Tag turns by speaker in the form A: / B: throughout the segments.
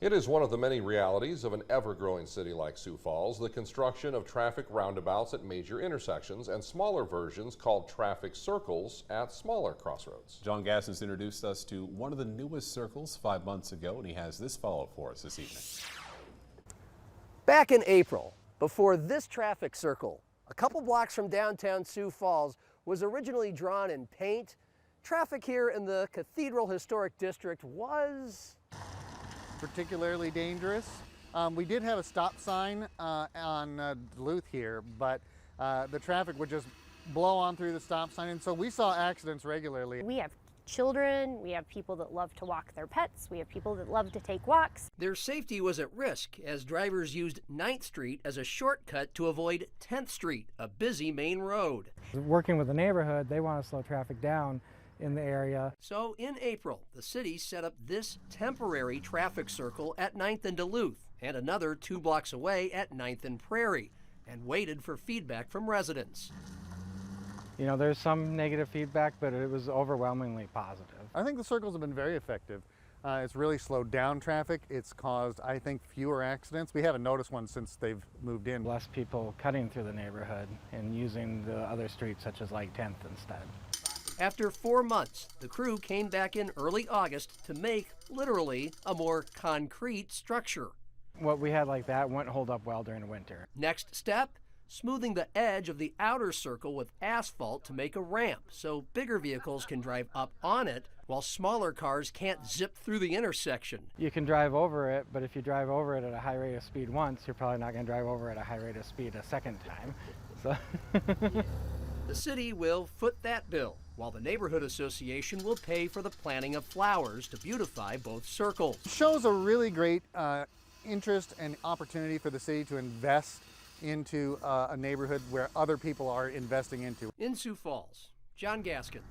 A: It is one of the many realities of an ever-growing city like Sioux Falls, the construction of traffic roundabouts at major intersections and smaller versions called traffic circles at smaller crossroads.
B: John Gassens introduced us to one of the newest circles 5 months ago, and he has this follow-up for us this evening.
C: Back in April, before this traffic circle, a couple blocks from downtown Sioux Falls, was originally drawn in paint, traffic here in the Cathedral Historic District was
D: particularly dangerous. We did have a stop sign on Duluth here, but the traffic would just blow on through the stop sign, and so we saw accidents regularly.
E: We have children, we have people that love to walk their pets, we have people that love to take walks.
C: Their safety was at risk as drivers used 9th Street as a shortcut to avoid 10th Street, a busy main road.
F: Working with the neighborhood, they want to slow traffic down in the area.
C: So in April, the city set up this temporary traffic circle at 9th and Duluth and another 2 blocks away at 9th and Prairie and waited for feedback from residents.
F: You know, there's some negative feedback, but it was overwhelmingly positive.
D: I think the circles have been very effective. It's really slowed down traffic. It's caused, I think, fewer accidents. We haven't noticed one since they've moved in.
F: Less people cutting through the neighborhood and using the other streets such as like 10th instead.
C: After 4 months, the crew came back in early August to make, literally, a more concrete structure.
F: What we had like that wouldn't hold up well during the winter.
C: Next step, smoothing the edge of the outer circle with asphalt to make a ramp so bigger vehicles can drive up on it while smaller cars can't zip through the intersection.
F: You can drive over it, but if you drive over it at a high rate of speed once, you're probably not going to drive over at a high rate of speed a second time. So
C: the city will foot that bill, while the neighborhood association will pay for the planting of flowers to beautify both circles.
D: It shows a really great interest and opportunity for the city to invest into a neighborhood where other people are investing into.
C: In Sioux Falls, John Gaskins,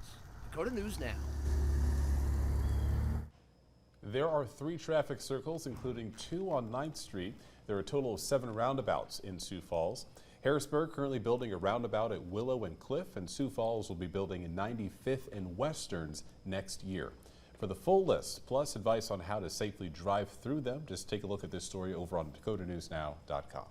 C: Dakota News Now.
B: There are 3 traffic circles, including 2 on 9th Street. There are a total of 7 roundabouts in Sioux Falls. Harrisburg currently building a roundabout at Willow and Cliff, and Sioux Falls will be building a 95th and Westerns next year. For the full list, plus advice on how to safely drive through them, just take a look at this story over on dakotanewsnow.com.